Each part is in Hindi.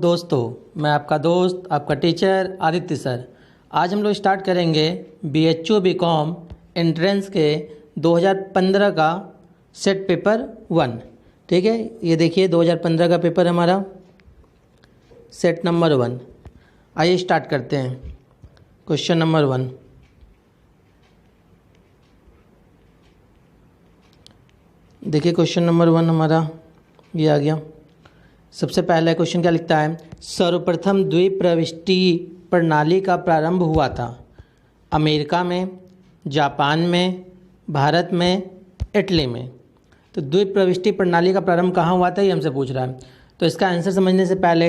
दोस्तों, मैं आपका दोस्त, आपका टीचर आदित्य सर। आज हम लोग स्टार्ट करेंगे BHU BCom एंट्रेंस के 2015 का सेट पेपर 1। ठीक है, ये देखिए 2015 का पेपर हमारा सेट नंबर 1। आइए स्टार्ट करते हैं। क्वेश्चन नंबर 1, देखिए क्वेश्चन नंबर 1 हमारा ये आ गया। सबसे पहला क्वेश्चन क्या लिखता है, सर्वप्रथम द्विप्रविष्टि प्रणाली का प्रारंभ हुआ था अमेरिका में, जापान में, भारत में, इटली में। तो द्विप्रविष्टि प्रणाली का प्रारंभ कहाँ हुआ था ये हमसे पूछ रहा है। तो इसका आंसर समझने से पहले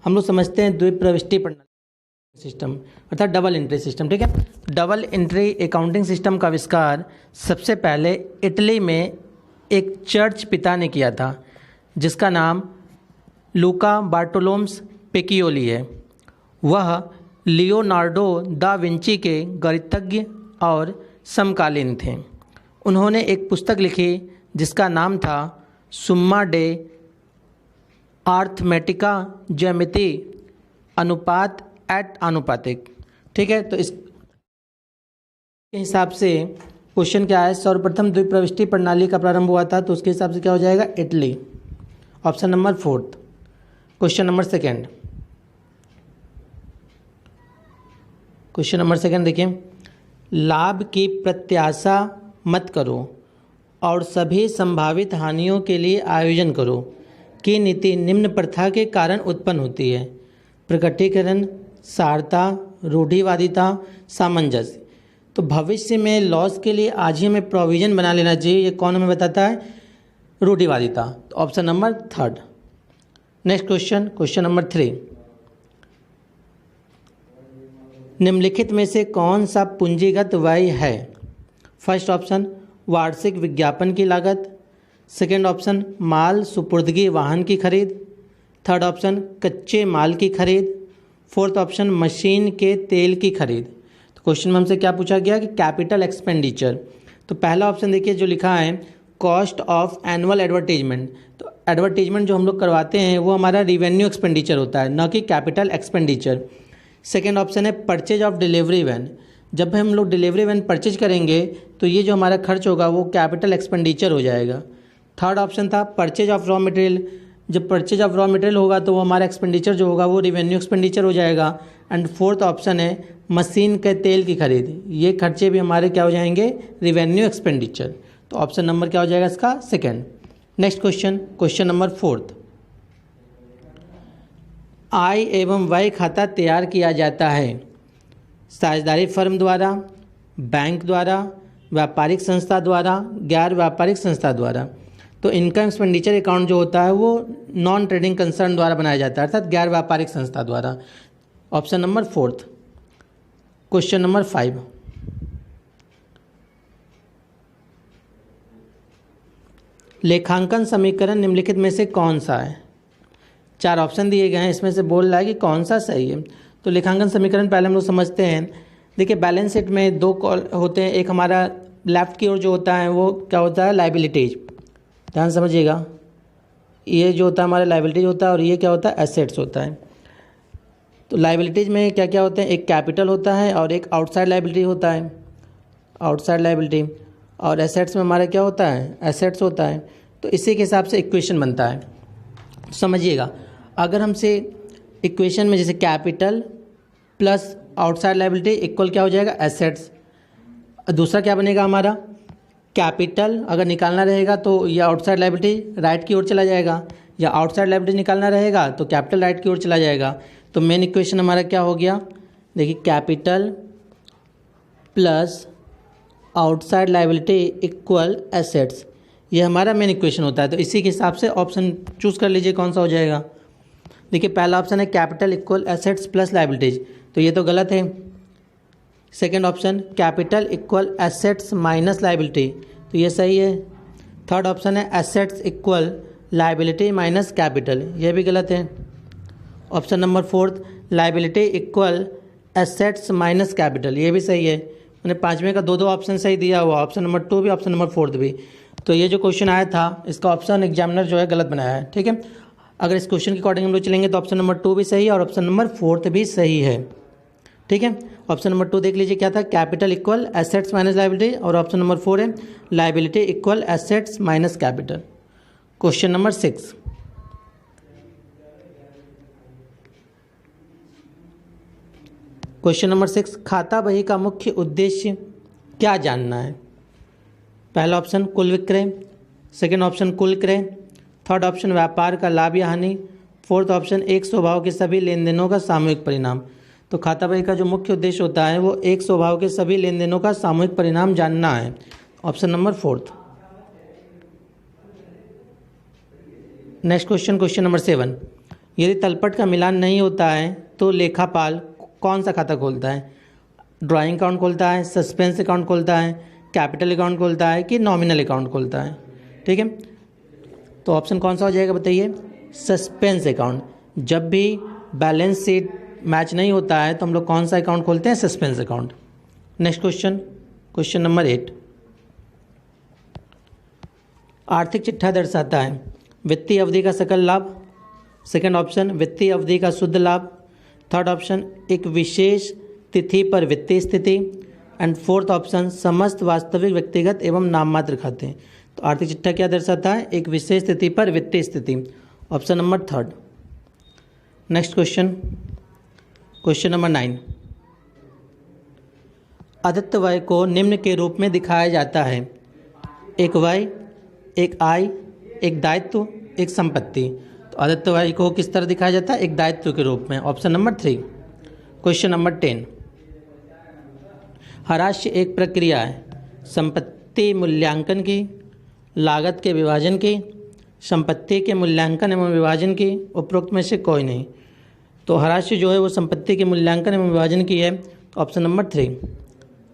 हम लोग समझते हैं द्विप्रविष्टि प्रणाली सिस्टम अर्थात डबल एंट्री सिस्टम। ठीक है, डबल एंट्री अकाउंटिंग सिस्टम का आविष्कार सबसे पहले इटली में एक चर्च पिता ने किया था जिसका नाम लूका बार्टोलोम्स पेकियोली है। वह लियोनार्डो दा विंची के गणितज्ञ और समकालीन थे। उन्होंने एक पुस्तक लिखी जिसका नाम था सुम्मा डे आर्थमेटिका ज्यामिति अनुपात एट आनुपातिक। ठीक है, तो इस हिसाब से क्वेश्चन क्या है, सर्वप्रथम द्विप्रविष्टि प्रणाली का प्रारंभ हुआ था, तो उसके हिसाब से क्या हो जाएगा, Italy. Option number 4। Question number 2, question number 2 देखिए, लाभ की प्रत्याशा मत करो और सभी संभावित हानियों के लिए आयोजन करो की नीति निम्न प्रथा के कारण उत्पन्न होती है। प्रकटीकरण, सारता, रूढ़िवादिता, सामंजस्य। तो भविष्य में लॉस के लिए आज ही हमें प्रोविजन बना लेना चाहिए, ये कौन हमें बताता है, रूढ़िवादिता। तो option number 3। Next question, question number 3, निम्नलिखित में से कौन सा पूंजीगत व्यय है। फर्स्ट ऑप्शन वार्षिक विज्ञापन की लागत, सेकेंड ऑप्शन माल सुपुर्दगी वाहन की खरीद, थर्ड ऑप्शन कच्चे माल की खरीद, फोर्थ ऑप्शन मशीन के तेल की खरीद। तो क्वेश्चन में हमसे क्या पूछा गया कि कैपिटल एक्सपेंडिचर। तो पहला ऑप्शन देखिए जो लिखा है कॉस्ट ऑफ एनुअल एडवर्टीजमेंट। तो एडवर्टीजमेंट जो हम लोग करवाते हैं वो हमारा रिवेन्यू एक्सपेंडिचर होता है, न कि कैपिटल एक्सपेंडिचर। सेकेंड ऑप्शन है परचेज ऑफ डिलीवरी वैन। जब हम लोग डिलीवरी वैन परचेज करेंगे तो ये जो हमारा खर्च होगा वो कैपिटल एक्सपेंडिचर हो जाएगा। थर्ड ऑप्शन था परचेज ऑफ रॉ मटेरियल। जब परचेज ऑफ रॉ मटेरियल होगा तो वो हमारा एक्सपेंडिचर जो होगा वो रिवेन्यू एक्सपेंडिचर हो जाएगा। एंड फोर्थ ऑप्शन है मशीन के तेल की खरीद। ये खर्चे भी हमारे क्या हो जाएंगे, रिवेन्यू एक्सपेंडिचर। तो ऑप्शन नंबर क्या हो जाएगा इसका, 2। नेक्स्ट क्वेश्चन, क्वेश्चन नंबर 4, आय एवं व्यय खाता तैयार किया जाता है साझेदारी फर्म द्वारा, बैंक द्वारा, व्यापारिक संस्था द्वारा, गैर व्यापारिक संस्था द्वारा। तो इनकम एक्सपेंडिचर अकाउंट जो होता है वो नॉन ट्रेडिंग कंसर्न द्वारा बनाया जाता है अर्थात गैर व्यापारिक संस्था द्वारा। Option number 4। क्वेश्चन नंबर 5, लेखांकन समीकरण निम्नलिखित में से कौन सा है। 4 ऑप्शन दिए गए हैं, इसमें से बोल रहा है कि कौन सा सही है। तो लेखांकन समीकरण पहले हम लोग समझते हैं। देखिए बैलेंस शीट में 2 कॉल होते हैं, एक हमारा लेफ्ट की ओर जो होता है वो क्या होता है, लायबिलिटीज। ध्यान समझिएगा, ये जो होता है हमारा लायबिलिटीज होता है और ये क्या होता है, एसेट्स होता है। तो लायबिलिटीज में क्या क्या होते हैं, एक कैपिटल होता है और एक आउटसाइड लायबिलिटी होता है, आउटसाइड लायबिलिटी। और एसेट्स में हमारा क्या होता है, एसेट्स होता है। तो इसी के हिसाब से इक्वेशन बनता है। समझिएगा, अगर हमसे इक्वेशन में जैसे capital plus outside liability equal क्या हो जाएगा, एसेट्स। दूसरा क्या बनेगा हमारा, कैपिटल अगर निकालना रहेगा तो ये आउटसाइड लायबिलिटी राइट की ओर चला जाएगा, या आउटसाइड लायबिलिटी निकालना रहेगा तो कैपिटल राइट की ओर चला जाएगा। तो मेन इक्वेशन हमारा क्या हो गया, देखिए capital plus outside liability equal assets, ये हमारा मेन इक्वेशन होता है। तो इसी के हिसाब से ऑप्शन चूज़ कर लीजिए कौन सा हो जाएगा। देखिए पहला ऑप्शन है capital equal assets plus liabilities, तो ये तो गलत है। Second option capital equal assets minus liability, तो ये सही है। थर्ड ऑप्शन है assets equal liability minus capital, ये भी गलत है। Option number 4 liability equal assets minus capital, ये भी सही है। मैंने 5वें का 2 ऑप्शन सही दिया हुआ, ऑप्शन नंबर 2 भी, ऑप्शन नंबर 4 भी। तो ये जो क्वेश्चन आया था इसका ऑप्शन एग्जामिनर जो है गलत बनाया है। ठीक है, अगर इस क्वेश्चन के अकॉर्डिंग हम लोग चलेंगे तो ऑप्शन नंबर 2 भी सही है और ऑप्शन नंबर 4 भी सही है। ठीक है, ऑप्शन नंबर 2 देख लीजिए क्या था, capital equal assets minus liability, और ऑप्शन नंबर 4 है liability equal assets minus capital. Question number 6, question number 6, खाता बही का मुख्य उद्देश्य क्या जानना है। पहला ऑप्शन कुल विक्रय, सेकेंड ऑप्शन कुल क्रय, थर्ड ऑप्शन व्यापार का लाभ या हानि, फोर्थ ऑप्शन एक स्वभाव के सभी लेन देनों का सामूहिक परिणाम। तो खाता बही का जो मुख्य उद्देश्य होता है वो एक स्वभाव के सभी लेन देनों का सामूहिक परिणाम जानना है, option number 4। Next question, question number 7, यदि तलपट का मिलान नहीं होता है तो लेखापाल कौन सा खाता खोलता है। ड्राइंग अकाउंट खोलता है, सस्पेंस अकाउंट खोलता है, कैपिटल अकाउंट खोलता है कि नॉमिनल अकाउंट खोलता है। ठीक है, तो ऑप्शन कौन सा हो जाएगा बताइए, सस्पेंस अकाउंट। जब भी बैलेंस शीट मैच नहीं होता है तो हम लोग कौन सा अकाउंट खोलते हैं, suspense account. Next question, question number 8, आर्थिक चिट्ठा दर्शाता है वित्तीय अवधि का सकल लाभ, सेकंड ऑप्शन वित्तीय अवधि का शुद्ध लाभ, थर्ड ऑप्शन एक विशेष तिथि पर वित्तीय स्थिति, एंड फोर्थ ऑप्शन समस्त वास्तविक व्यक्तिगत एवं नाममात्र खाते। तो आर्थिक चिट्ठा क्या दर्शाता है, एक विशेष तिथि पर वित्तीय स्थिति, option number 3। Next question, question number 9, Aditya व्यय को निम्न के रूप में दिखाया जाता है, एक व्यय, एक आय, एक दायित्व, एक संपत्ति। तो आदित्य व्यय को किस तरह दिखाया जाता है, एक दायित्व के रूप में, ऑप्शन नंबर 3। क्वेश्चन नंबर 10, हराश्य एक प्रक्रिया है संपत्ति मूल्यांकन की, लागत के विभाजन की, संपत्ति के मूल्यांकन एवं विभाजन की, उपरोक्त में से कोई नहीं। तो हराश्य जो है वो संपत्ति के मूल्यांकन एवं विभाजन की है, option number 3।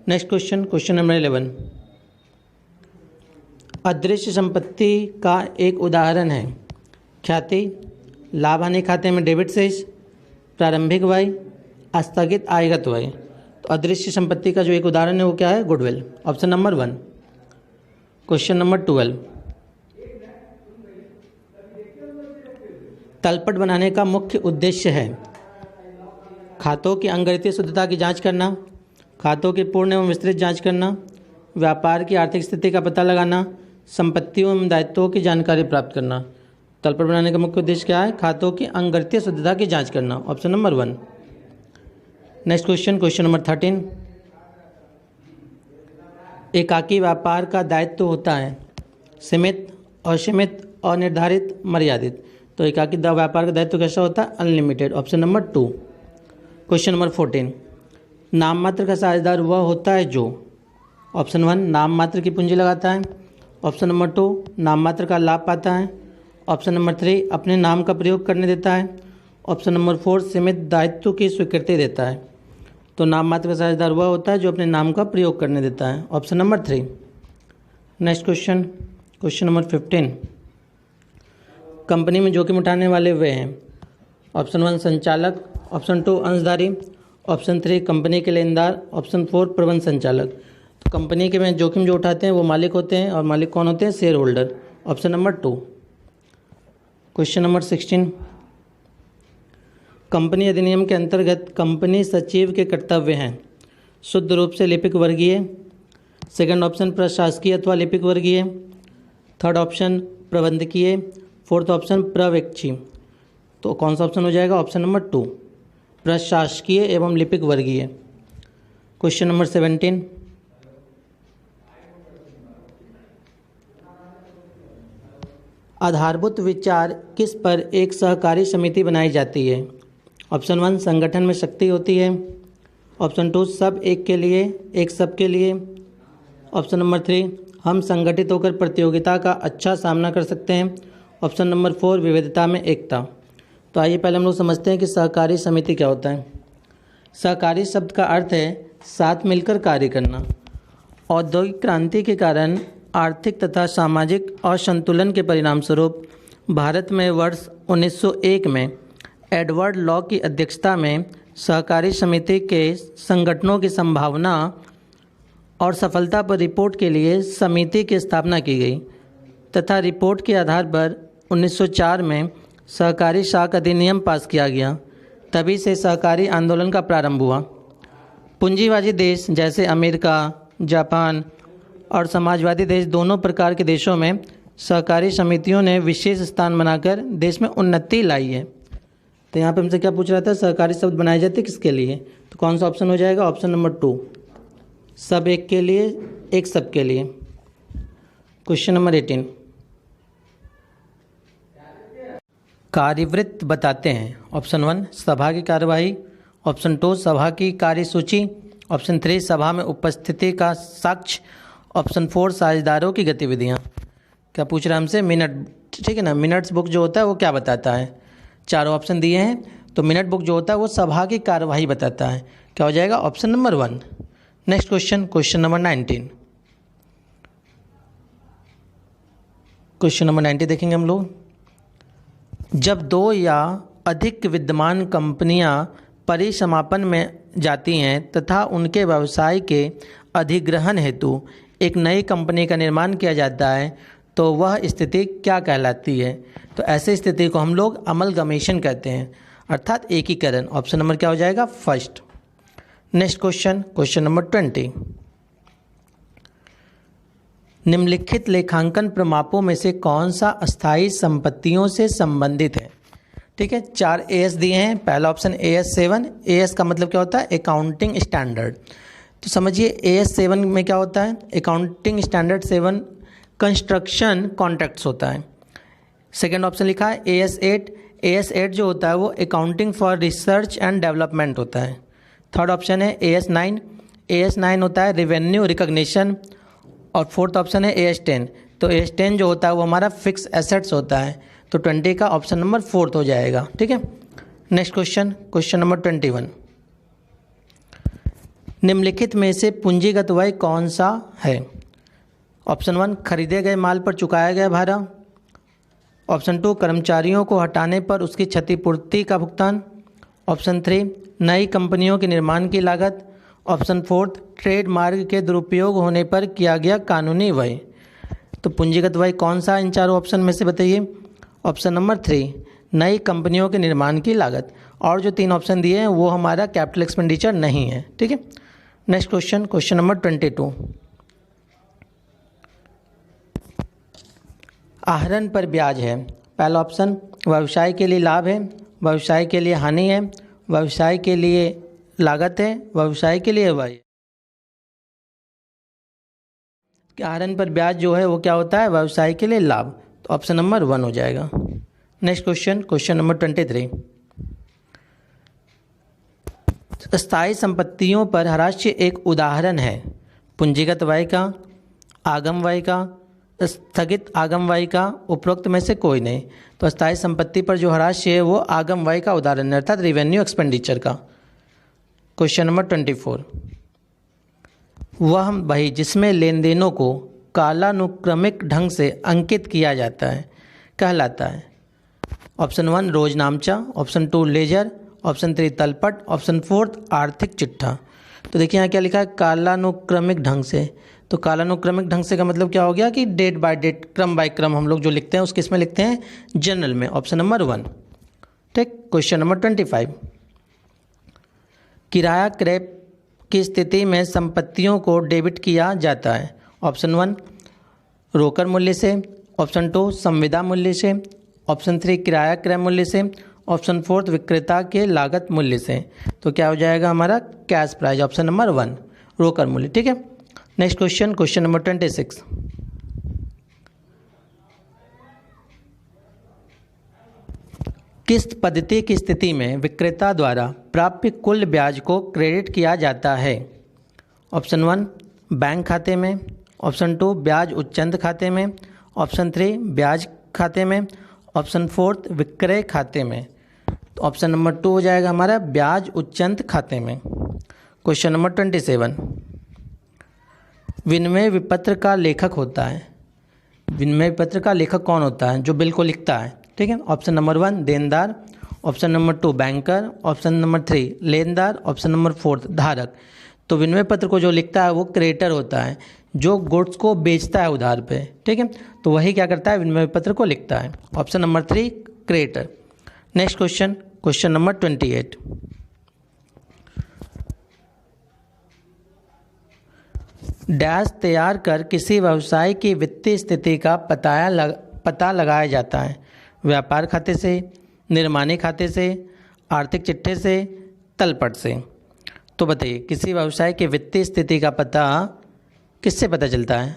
Next question, question number 11, अदृश्य संपत्ति का एक उदाहरण है ख्याति, लाभ हानि खाते में डेबिट शेष, प्रारंभिक व्यय, आस्थगित आयगत व्यय। तो अदृश्य संपत्ति का जो एक उदाहरण है वो क्या है, goodwill, option number 1। Question number 12, तलपट बनाने का मुख्य उद्देश्य है खातों की अंगगणितीय शुद्धता की जांच करना, खातों की पूर्ण एवं विस्तृत जांच करना, व्यापार की आर्थिक स्थिति का पता लगाना, संपत्तियों एवं दायित्वों की जानकारी प्राप्त करना। तलपट बनाने का मुख्य उद्देश्य क्या है, खातों की अंगगणितीय शुद्धता की जांच करना, option number 1। Next question, question number 13, एकाकी व्यापार का दायित्व होता है सीमित, असीमित, अनिर्धारित, मर्यादित। तो एकाकी व्यापार का दायित्व कैसा होता है, unlimited, option number 2। Question number 14, नाम मात्र का साझेदार वह होता है जो, ऑप्शन 1 नाम मात्र की पूंजी लगाता है, ऑप्शन नंबर 2 नाम मात्र का लाभ पाता है, ऑप्शन नंबर 3 अपने नाम का प्रयोग करने देता है, ऑप्शन नंबर 4 सीमित दायित्व की स्वीकृति देता है। तो नाम मात्र का साझेदार वह होता है जो अपने नाम का प्रयोग करने देता है, option number 3। Next question, question number 15, company में जोखिम उठाने वाले वे हैं, ऑप्शन 1 संचालक, ऑप्शन 2 अंशधारी, ऑप्शन 3 कंपनी के लेनदार, ऑप्शन 4 प्रबंध संचालक। तो कंपनी के में जोखिम जो उठाते हैं वो मालिक होते हैं, और मालिक कौन होते हैं, share holder, option number 2। Question number 16, company अधिनियम के अंतर्गत कंपनी सचिव के कर्तव्य हैं शुद्ध रूप से लिपिक वर्गीय, सेकंड ऑप्शन प्रशासकीय अथवा लिपिक वर्गीय, थर्ड ऑप्शन प्रबंधकीय, फोर्थ ऑप्शन पर्यवेक्षी। तो कौन सा ऑप्शन हो जाएगा, ऑप्शन नंबर 2 प्रशासकीय एवं लिपिक वर्गीय। क्वेश्चन नंबर 17, आधारभूत विचार किस पर एक सहकारी समिति बनाई जाती है, ऑप्शन 1 संगठन में शक्ति होती है, ऑप्शन 2 सब एक के लिए, एक सब के लिए, ऑप्शन नंबर 3 हम संगठित होकर प्रतियोगिता का अच्छा सामना कर सकते हैं, ऑप्शन नंबर 4 विविधता में एकता। तो आइए पहले हम लोग समझते हैं कि सहकारी समिति क्या होता है। सहकारी शब्द का अर्थ है साथ मिलकर कार्य करना। औद्योगिक क्रांति के कारण आर्थिक तथा सामाजिक असंतुलन के परिणामस्वरूप भारत में वर्ष 1901 में एडवर्ड लॉ की अध्यक्षता में सहकारी समिति के संगठनों की संभावना और सफलता पर रिपोर्ट के लिए समिति की स्थापना की गई तथा रिपोर्ट के आधार पर 1904 में सहकारी साख अधिनियम पास किया गया, तभी से सहकारी आंदोलन का प्रारंभ हुआ। पूंजीवादी देश जैसे अमेरिका, जापान और समाजवादी देश, दोनों प्रकार के देशों में सहकारी समितियों ने विशेष स्थान बनाकर देश में उन्नति लाई है। तो यहाँ पे हमसे क्या पूछ रहा था, सहकारी शब्द बनाए जाते किसके लिए, तो कौन सा ऑप्शन हो जाएगा, ऑप्शन नंबर 2, सब एक के लिए, एक सब के लिए। क्वेश्चन नंबर 18, कार्यवृत्त बताते हैं। ऑप्शन 1 सभा की कार्यवाही, ऑप्शन 2 सभा की कार्यसूची, ऑप्शन 3 सभा में उपस्थिति का साक्ष्य, ऑप्शन 4 साझेदारों की गतिविधियाँ। क्या पूछ रहा है हमसे, मिनट, ठीक है ना। मिनट्स बुक जो होता है वो क्या बताता है, चारों ऑप्शन दिए हैं, तो मिनट बुक जो होता है वो सभा की कार्यवाही बताता है। क्या हो जाएगा, option number 1। Next question, question number 19। Question number 90 देखेंगे हम लोग। जब 2 या अधिक विद्यमान कंपनियां परिसमापन में जाती हैं तथा उनके व्यवसाय के अधिग्रहण हेतु एक नई कंपनी का निर्माण किया जाता है तो वह स्थिति क्या कहलाती है, तो ऐसे स्थिति को हम लोग अमलगमेशन कहते हैं, अर्थात एकीकरण। ऑप्शन नंबर क्या हो जाएगा, first. Next question, question number 20। निम्नलिखित लेखांकन प्रमापों में से कौन सा अस्थायी संपत्तियों से संबंधित है। ठीक है, 4 AS दिए हैं। पहला ऑप्शन AS 7। AS का मतलब क्या होता है, अकाउंटिंग स्टैंडर्ड। तो समझिए AS 7 में क्या होता है, अकाउंटिंग स्टैंडर्ड 7 कंस्ट्रक्शन कॉन्ट्रैक्ट्स होता है। सेकेंड ऑप्शन लिखा है AS 8। AS 8 जो होता है वो accounting for research and development होता है। थर्ड ऑप्शन है AS 9। AS 9 होता है रेवेन्यू रिकॉग्निशन। और फोर्थ ऑप्शन है AS 10। तो AS 10 जो होता है वो हमारा फिक्स एसेट्स होता है। तो 20 का ऑप्शन नंबर 4 हो जाएगा। ठीक है, नेक्स्ट क्वेश्चन, क्वेश्चन नंबर 21। निम्नलिखित में से पूंजीगत व्यय कौन सा है। ऑप्शन 1 खरीदे गए माल पर चुकाया गया भाड़ा, ऑप्शन 2 कर्मचारियों को हटाने पर उसकी क्षतिपूर्ति का भुगतान, ऑप्शन 3 नई कंपनियों के निर्माण की लागत, ऑप्शन 4 ट्रेडमार्क के दुरुपयोग होने पर किया गया कानूनी व्यय। तो पूंजीगत व्यय कौन सा इन चारों ऑप्शन में से बताइए। ऑप्शन नंबर 3 नई कंपनियों के निर्माण की लागत, और जो 3 ऑप्शन दिए हैं वो हमारा कैपिटल एक्सपेंडिचर नहीं है। ठीक है, नेक्स्ट क्वेश्चन, क्वेश्चन नंबर 22। आहरण पर ब्याज है। पहला ऑप्शन व्यवसाय के लिए लाभ है, व्यवसाय के लिए हानि है, व्यवसाय के लिए लागत है, व्यवसाय के लिए व्यय। आहरण पर ब्याज जो है वो क्या होता है, व्यवसाय के लिए लाभ। तो ऑप्शन नंबर 1 हो जाएगा। Next question, question number 23। स्थायी संपत्तियों पर हरास्य एक उदाहरण है पूंजीगत व्यय का, आगम व्यय का, स्थगित आगम व्यय का, उपरोक्त में से कोई नहीं। तो स्थायी संपत्ति पर जो हरास्य है वो आगम व्यय का उदाहरण है, अर्थात रेवेन्यू एक्सपेंडिचर का। Question number 24। वह बही जिसमें लेन देनों को कालानुक्रमिक ढंग से अंकित किया जाता है कहलाता है। ऑप्शन 1 रोजनामचा, ऑप्शन 2 लेजर, ऑप्शन 3 तलपट, ऑप्शन 4 आर्थिक चिट्ठा। तो देखिए यहाँ क्या लिखा है, कालानुक्रमिक ढंग से। तो कालानुक्रमिक ढंग से का मतलब क्या हो गया कि डेट बाय डेट, क्रम बाय क्रम हम लोग जो लिखते हैं उसके इसमें लिखते हैं जनरल में। Option number 1। ठीक, क्वेश्चन नंबर 25। किराया क्रय की स्थिति में संपत्तियों को डेबिट किया जाता है। ऑप्शन 1 रोकड़ मूल्य से, ऑप्शन 2 संविदा मूल्य से, ऑप्शन 3 किराया क्रय मूल्य से, ऑप्शन 4 विक्रेता के लागत मूल्य से। तो क्या हो जाएगा हमारा कैश प्राइस, ऑप्शन नंबर 1 रोकड़ मूल्य। ठीक है, नेक्स्ट क्वेश्चन, क्वेश्चन नंबर 26। किस पद्धति की स्थिति में विक्रेता द्वारा प्राप्य कुल ब्याज को क्रेडिट किया जाता है। ऑप्शन 1 बैंक खाते में, ऑप्शन 2 ब्याज उच्चंत खाते में, ऑप्शन 3 ब्याज खाते में, ऑप्शन 4 विक्रय खाते में। तो ऑप्शन नंबर 2 हो जाएगा हमारा ब्याज उच्चंत खाते में। Question number 27। विनिमय विपत्र का लेखक होता है। विनिमय विपत्र का लेखक कौन होता है, जो बिल को लिखता है। ठीक है, ऑप्शन नंबर 1 देनदार, option number 2 banker, option number 3 लेनदार, ऑप्शन नंबर 4 धारक। तो विनिमय पत्र को जो लिखता है वो क्रेडिटर होता है, जो गुड्स को बेचता है उधार पे। ठीक है, तो वही क्या करता है, विनिमय पत्र को लिखता है। Option number 3 creditor. Next question, question number 28। Dash तैयार कर किसी व्यवसाय की वित्तीय स्थिति का पता लगाया जाता है। व्यापार खाते से, निर्माणी खाते से, आर्थिक चिट्ठे से, तलपट से। तो बताइए किसी व्यवसाय की वित्तीय स्थिति का पता किससे पता चलता है?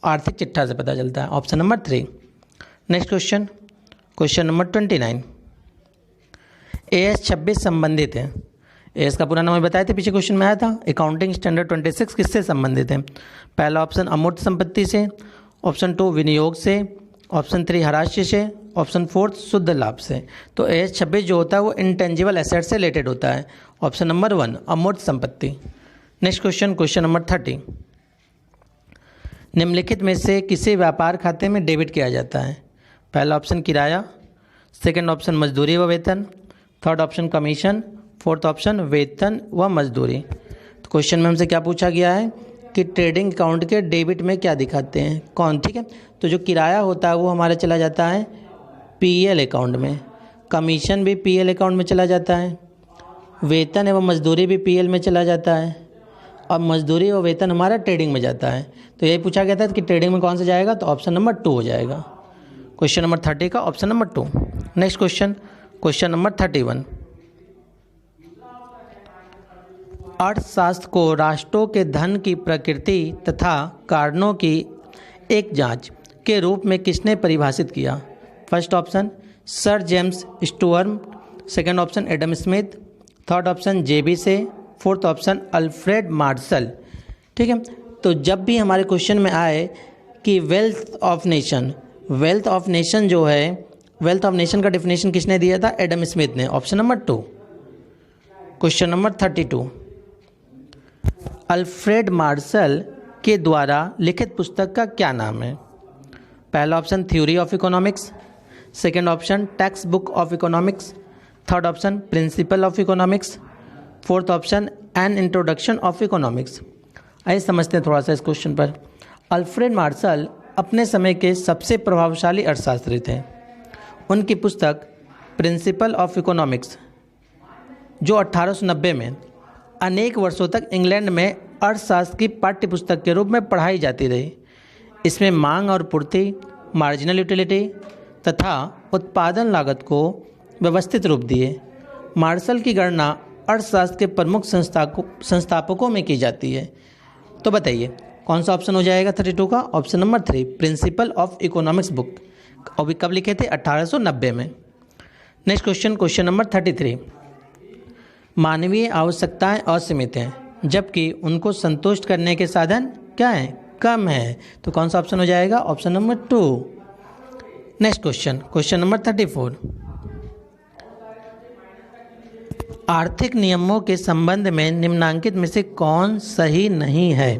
आर्थिक चिट्ठा से पता चलता है। Option number 3। Next question, question number 29। AS 26 संबंधित है। AS का पूरा नाम मैं बताए थे, पीछे क्वेश्चन में आया था। अकाउंटिंग स्टैंडर्ड 26 किससे संबंधित है? पहला ऑप्शन अमूर्त संपत्ति से, ऑप्शन 2 विनियोग से, ऑप्शन 3 हराश्य से, ऑप्शन 4 शुद्ध लाभ से। तो AS 26 जो होता है वो इंटेंजिबल एसेट से रिलेटेड होता है। ऑप्शन नंबर 1 अमूर्त संपत्ति। Next question, question number 30। निम्नलिखित में से किसी व्यापार खाते में डेबिट किया जाता है? पहला ऑप्शन किराया, सेकंड ऑप्शन मजदूरी व वेतन, third option commission, fourth option वेतन व मजदूरी। तो क्वेश्चन में हमसे क्या पूछा गया है कि ट्रेडिंग अकाउंट के डेबिट में क्या दिखाते हैं, कौन? ठीक है, तो जो किराया होता है वो हमारा चला जाता है PL अकाउंट में, कमीशन भी PL अकाउंट में चला जाता है, वेतन एवं मजदूरी भी PL में चला जाता है, और मजदूरी व वेतन हमारा ट्रेडिंग में जाता है। तो यही पूछा गया था कि ट्रेडिंग में कौन सा जाएगा, तो ऑप्शन नंबर 2 हो जाएगा। क्वेश्चन नंबर 30 का option number 2। Next question, question number 31। अर्थशास्त्र को राष्ट्रों के धन की प्रकृति तथा कारणों की एक जांच के रूप में किसने परिभाषित किया? First option sir James Stuart, second option Adam Smith, third option JB Say, fourth option Alfred Marshall. ठीक है, तो जब भी हमारे क्वेश्चन में आए कि वेल्थ ऑफ नेशन जो है, वेल्थ ऑफ नेशन का डेफिनेशन किसने दिया था? एडम स्मिथ ने। Option number 2। Question number 32। Alfred Marshall के द्वारा लिखित पुस्तक का क्या नाम है? पहला option theory of economics, second option text book of economics, third option principle of economics, fourth option an introduction of economics. आइए समझते हैं थोड़ा सा इस क्वेश्चन पर। अल्फ्रेड मार्शल अपने समय के सबसे प्रभावशाली अर्थशास्त्री थे। उनकी पुस्तक प्रिंसिपल ऑफ इकोनॉमिक्स जो 1890 में अनेक वर्षों तक इंग्लैंड में अर्थशास्त्र की पाठ्य पुस्तक के रूप में पढ़ाई जाती रही। इसमें मांग और पूर्ति, मार्जिनल यूटिलिटी तथा उत्पादन लागत को व्यवस्थित रूप दिए। मार्शल की गणना अर्थशास्त्र के प्रमुख संस्थापकों में की जाती है। तो बताइए कौन सा ऑप्शन हो जाएगा 32 का? Option number 3 principle of economics book. अभी कब लिखे थे? 1890 में। Next question, question number 33। मानवीय आवश्यकताएं असीमित हैं जबकि उनको संतुष्ट करने के साधन क्या हैं? कम है। तो कौन सा ऑप्शन हो जाएगा? Option number 2। Next question, question number 34। आर्थिक नियमों के संबंध में निम्नांकित में से कौन सही नहीं है?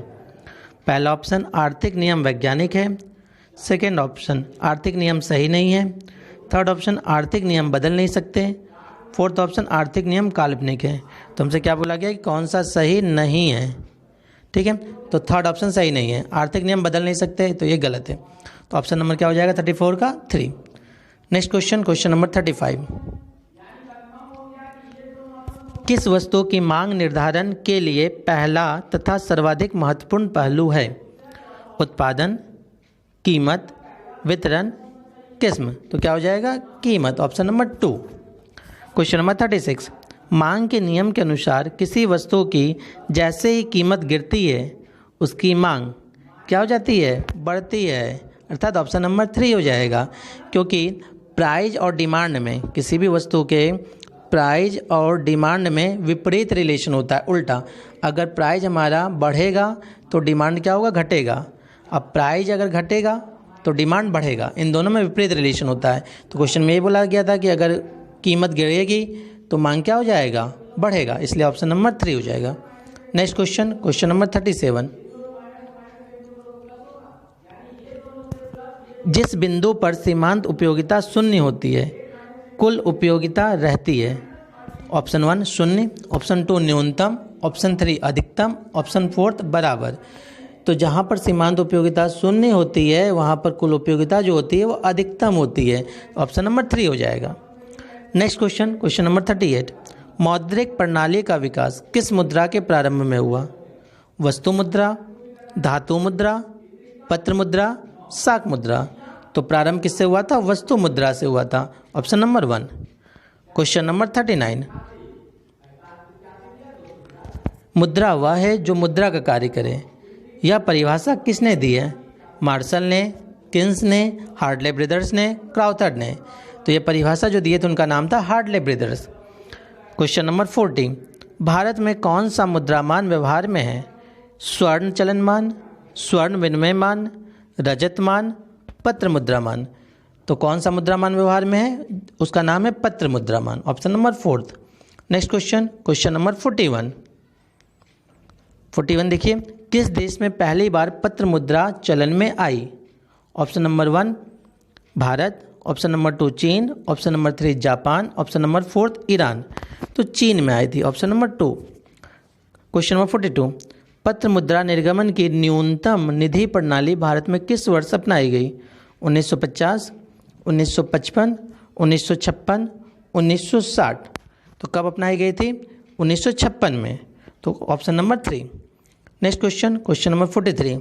पहला ऑप्शन आर्थिक नियम वैज्ञानिक है, सेकेंड ऑप्शन आर्थिक नियम सही नहीं है, थर्ड ऑप्शन आर्थिक नियम बदल नहीं सकते, फोर्थ ऑप्शन आर्थिक नियम काल्पनिक है। तो हमसे क्या बोला गया कि कौन सा सही नहीं है? ठीक है, तो थर्ड ऑप्शन सही नहीं है, आर्थिक नियम बदल नहीं सकते, तो ये गलत है। तो ऑप्शन नंबर क्या हो जाएगा 34 का 3। Next question, question number 35। किस वस्तु की मांग निर्धारण के लिए पहला तथा सर्वाधिक महत्वपूर्ण पहलू है? उत्पादन, कीमत, वितरण, किस्म। तो क्या हो जाएगा? कीमत। Option number 2। Question number 36। मांग के नियम के अनुसार किसी वस्तु की जैसे ही कीमत गिरती है उसकी मांग क्या हो जाती है? बढ़ती है। अर्थात ऑप्शन नंबर 3 हो जाएगा, क्योंकि प्राइस और डिमांड में, किसी भी वस्तु के प्राइस और डिमांड में विपरीत रिलेशन होता है, उल्टा। अगर प्राइस हमारा बढ़ेगा तो डिमांड क्या होगा? घटेगा। अब प्राइस अगर घटेगा तो डिमांड बढ़ेगा, इन दोनों में विपरीत रिलेशन होता है। तो क्वेश्चन में ये बोला गया था कि अगर कीमत गिरेगी तो मांग क्या हो जाएगा? बढ़ेगा, इसलिए ऑप्शन नंबर 3 हो जाएगा। Next question, question number 37। जिस बिंदु पर सीमांत उपयोगिता शून्य होती है कुल उपयोगिता रहती है? ऑप्शन 1 शून्य, ऑप्शन 2 न्यूनतम, ऑप्शन 3 अधिकतम, ऑप्शन 4 बराबर। तो जहाँ पर सीमांत उपयोगिता शून्य होती है वहाँ पर कुल उपयोगिता जो होती है वो अधिकतम होती है। ऑप्शन नंबर 3 हो जाएगा। नेक्स्ट क्वेश्चन, क्वेश्चन नंबर 38, मौद्रिक प्रणाली का विकास किस मुद्रा के प्रारंभ में हुआ? वस्तु मुद्रा, धातु मुद्रा, पत्र मुद्रा, शाक मुद्रा। तो प्रारंभ किससे हुआ था? वस्तु मुद्रा से हुआ था, ऑप्शन नंबर 1। क्वेश्चन नंबर 39, मुद्रा वह है जो मुद्रा का कार्य करे। यह परिभाषा किसने दी है? मार्शल ने, किन्स ने, हार्टले ब्रदर्स ने, क्राउथर ने। तो ये परिभाषा जो दी है तो उनका नाम था Hartley brothers. Question number 40, Bharat में कौन सा मुद्रामान व्यवहार में है? स्वर्ण चलनमान, स्वर्ण विनिमयमान, रजतमान, पत्र मुद्रामान। तो कौन सा मुद्रामान व्यवहार में है? उसका नाम है पत्र मुद्रामान, option number 4। Next question, question number 41 देखिए, किस देश में पहली बार पत्र मुद्रा चलन में आई? Option number 1 Bharat, option number 2 चीन, option number 3 Japan, option number 4 Iran. तो चीन में आई थी, ऑप्शन नंबर 2। क्वेश्चन नंबर 42, पत्र मुद्रा निर्गमन की न्यूनतम निधि प्रणाली भारत में किस वर्ष अपनाई गई? 1950, 1955, 1956, 1960। तो कब अपनाई गई थी? 1956 में, तो option number 3। Next question, question number 43,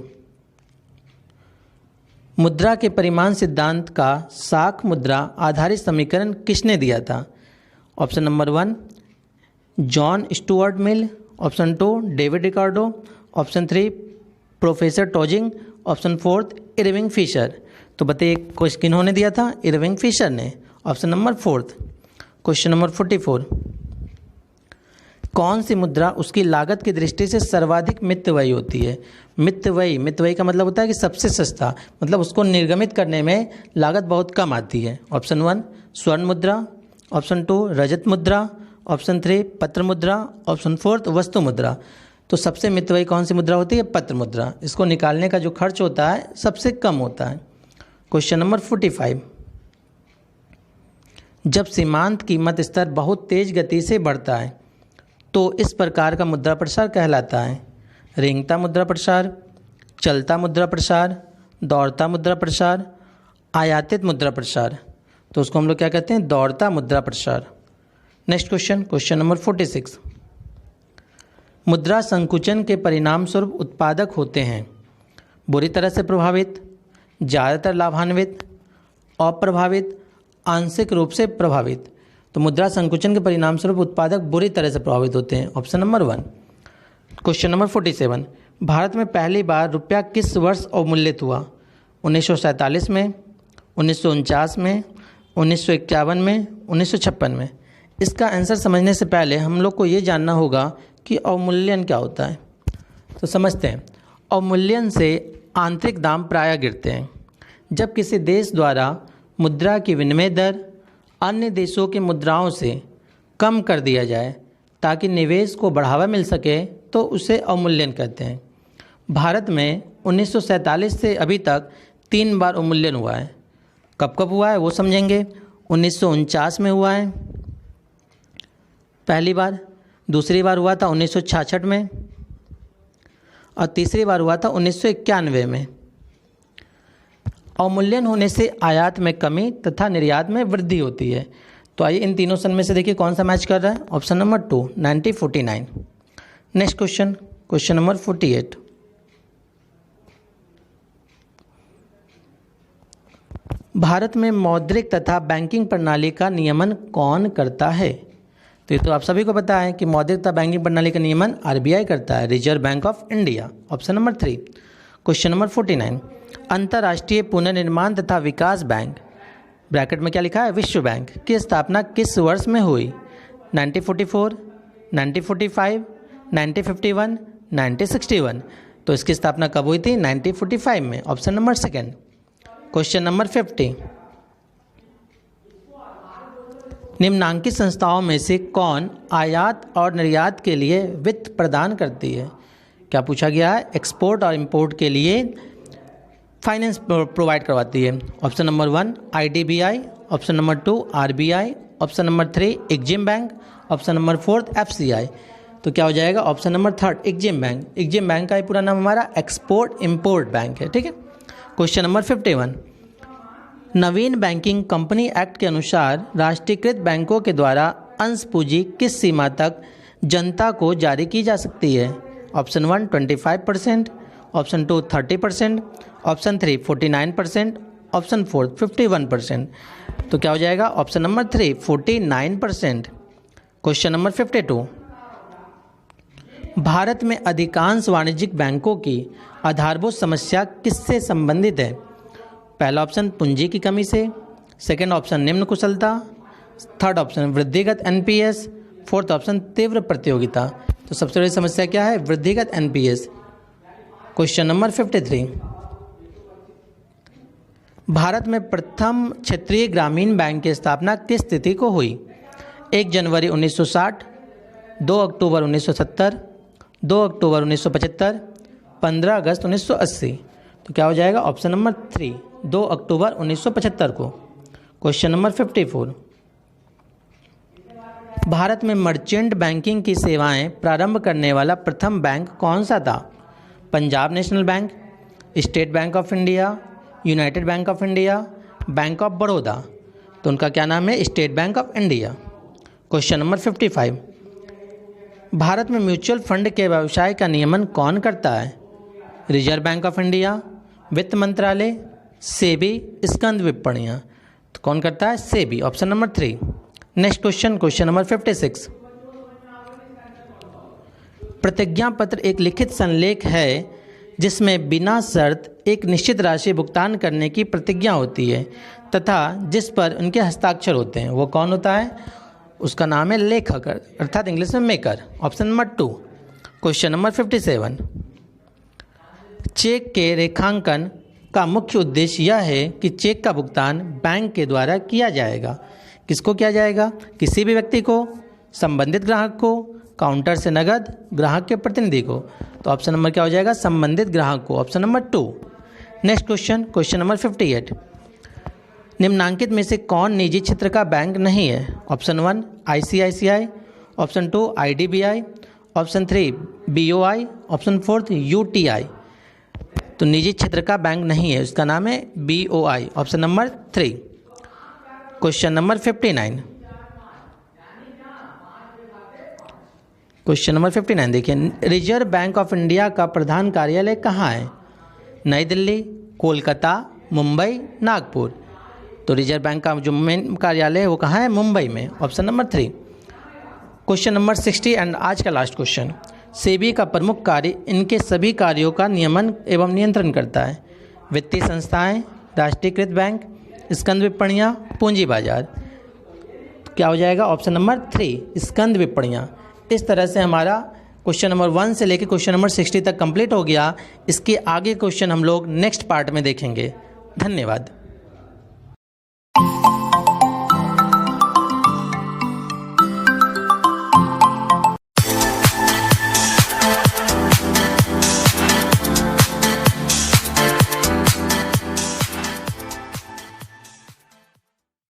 मुद्रा के परिमाण सिद्धांत का शाक मुद्रा आधारित समीकरण किसने दिया था? Option number 1 John Stuart Mill, option 2 David Ricardo, option 3 professor Taussig, option 4 Irving Fisher. तो बताइए किन्होंने दिया था? इरविंग फिशर ने, ऑप्शन नंबर 4। क्वेश्चन नंबर 44, कौन सी मुद्रा उसकी लागत की दृष्टि से सर्वाधिक मितव्ययी होती है? मितव्ययी का मतलब होता है कि सबसे सस्ता, मतलब उसको निर्गमित करने में लागत बहुत कम आती है। ऑप्शन 1 स्वर्ण मुद्रा, ऑप्शन 2 रजत मुद्रा, ऑप्शन 3 पत्र मुद्रा, ऑप्शन 4 वस्तु मुद्रा। तो सबसे मितव्ययी कौन सी मुद्रा होती है? पत्र मुद्रा। इसको निकालने का जो खर्च होता है सबसे कम होता है। क्वेश्चन नंबर 45, जब सीमांत कीमत स्तर बहुत तेज गति से बढ़ता है तो इस प्रकार का मुद्रा प्रसार कहलाता है? रेंगता मुद्रा प्रसार, चलता मुद्रा प्रसार, दौड़ता मुद्रा प्रसार, आयातित मुद्रा प्रसार। तो उसको हम लोग क्या कहते हैं? दौड़ता मुद्रा प्रसार। नेक्स्ट क्वेश्चन, क्वेश्चन नंबर 46, मुद्रा संकुचन के परिणाम स्वरूप उत्पादक होते हैं बुरी तरह से प्रभावित, ज़्यादातर लाभान्वित, अप्रभावित, आंशिक रूप से प्रभावित। तो मुद्रा संकुचन के परिणाम स्वरूप उत्पादक बुरी तरह से प्रभावित होते हैं, option number 1। Question number 47, Bharat में पहली बार रुपया किस वर्ष अवमूल्यित हुआ? 1947 में, 1949 में, 1951 में, 1956 में। इसका आंसर समझने से पहले हम लोग को ये जानना होगा कि अवमूल्यन क्या होता है। तो समझते हैं। अवमूल्यन से आंतरिक दाम प्रायः गिरते हैं। जब किसी देश द्वारा मुद्रा की विनिमय दर अन्य देशों की मुद्राओं से कम कर दिया जाए ताकि निवेश को बढ़ावा मिल सके तो उसे अवमूल्यन कहते हैं। भारत में 1947 से अभी तक 3 बार अवमूल्यन हुआ है। कब कब हुआ है वो समझेंगे। 1949 में हुआ है पहली बार, दूसरी बार हुआ था 1966 में और तीसरी बार हुआ था 1991 में। अवमूल्यन होने से आयात में कमी तथा निर्यात में वृद्धि होती है। तो आइए इन तीनों सन में से देखिए कौन सा मैच कर रहा है। Option number 2 1949। Next question, question number 48, Bharat में मौद्रिक तथा बैंकिंग प्रणाली का नियमन कौन करता है? तो ये तो आप सभी को पता है कि मौद्रिक तथा बैंकिंग प्रणाली का नियमन आरबीआई करता है, reserve bank of India. Option number 3। Question number 49, अंतर्राष्ट्रीय पुनर्निर्माण तथा विकास बैंक ब्रैकेट में क्या लिखा है? विश्व बैंक की स्थापना किस वर्ष में हुई? 1944, 1945, 1951, 1961। तो इसकी स्थापना कब हुई थी? 1945 में। Option number 2। क्वेश्चन नंबर 50, निम्नांकित संस्थाओं में से कौन आयात और निर्यात के लिए वित्त प्रदान करती है? क्या पूछा गया है? एक्सपोर्ट और इंपोर्ट के लिए फाइनेंस प्रोवाइड करवाती है। Option number 1 IDBI, option number 2 RBI, option number 3 EXIM bank, option number 4 FCI. तो क्या हो जाएगा? Option number 3 EXIM bank. EXIM bank का ही पूरा नाम हमारा एक्सपोर्ट इंपोर्ट बैंक है। ठीक है। क्वेश्चन नंबर 51, नवीन बैंकिंग कंपनी एक्ट के अनुसार राष्ट्रीयकृत बैंकों के द्वारा अंश पूंजी किस सीमा तक जनता को जारी की जा सकती है? Option 1 25%, option 2 30%, option 3 49%, option 4 51%। तो क्या हो जाएगा? Option number 3 49%। Question number 52, Bharat में अधिकांश वाणिज्यिक बैंकों की आधारभूत समस्या किससे संबंधित है? पहला ऑप्शन पूंजी की कमी से, सेकंड ऑप्शन निम्न कुशलता, थर्ड ऑप्शन वृद्धिगत एनपीएस, फोर्थ ऑप्शन तीव्र प्रतियोगिता। तो सबसे बड़ी समस्या क्या है? वृद्धिगत एनपीएस। क्वेश्चन नंबर 53, भारत में प्रथम क्षेत्रीय ग्रामीण बैंक की स्थापना किस तिथि को हुई? 1 जनवरी 1960, 2 अक्टूबर 1970, 2 अक्टूबर 1975, 15 अगस्त 1980। तो क्या हो जाएगा? ऑप्शन नंबर 3 2 अक्टूबर 1975 को। क्वेश्चन नंबर 54, भारत में मर्चेंट बैंकिंग की सेवाएं प्रारंभ करने वाला प्रथम बैंक कौन सा था? Punjab national bank, state bank of India, United bank of India, bank of Baroda. तो उनका क्या नाम है? State bank of India. Question number 55, Bharat में म्यूचुअल फंड के व्यवसाय का नियमन कौन करता है? रिजर्व बैंक ऑफ इंडिया, वित्त मंत्रालय, सेबी, स्कंद विपणियां। तो कौन करता है? SEBI. Option number 3। Next question, question number 56, प्रतिज्ञा पत्र एक लिखित संलेख है जिसमें बिना शर्त एक निश्चित राशि भुगतान करने की प्रतिज्ञा होती है तथा जिस पर उनके हस्ताक्षर होते हैं। वो कौन होता है? उसका नाम है लेखक, अर्थात इंग्लिश में maker. Option number 2। Question number 57, check के रेखांकन का मुख्य उद्देश्य यह है कि चेक का भुगतान बैंक के द्वारा किया जाएगा। किसको किया जाएगा? किसी भी व्यक्ति को, संबंधित ग्राहक को, काउंटर से नगद, ग्राहक के प्रतिनिधि को। तो ऑप्शन नंबर क्या हो जाएगा? संबंधित ग्राहक को। Option number 2। Next question, question number 58, निम्नांकित में से कौन निजी क्षेत्र का बैंक नहीं है? Option 1 ICICI, option 2 IDBI, option 3 BOI, option 4 UTI. तो निजी क्षेत्र का बैंक नहीं है, उसका नाम है BOI. Option number 3। Question number 59, question number 59 देखिए, रिजर्व बैंक ऑफ इंडिया का प्रधान कार्यालय कहाँ है? नई दिल्ली, कोलकाता, मुंबई, नागपुर। तो रिजर्व बैंक का जो मेन कार्यालय है वो कहाँ है? मुंबई में। Option number 3। Question number 60 and आज का लास्ट क्वेश्चन, सेबी का प्रमुख कार्य इनके सभी कार्यों का नियमन एवं नियंत्रण करता है? वित्तीय संस्थाएं, राष्ट्रीयकृत बैंक, स्कंद विपणियां, पूंजी बाजार। क्या हो जाएगा? ऑप्शन नंबर 3 स्कंद विपणियां। इस तरह से हमारा क्वेश्चन नंबर 1 से लेकर क्वेश्चन नंबर 60 तक कंप्लीट हो गया। इसके आगे क्वेश्चन हम लोग नेक्स्ट पार्ट में देखेंगे। धन्यवाद।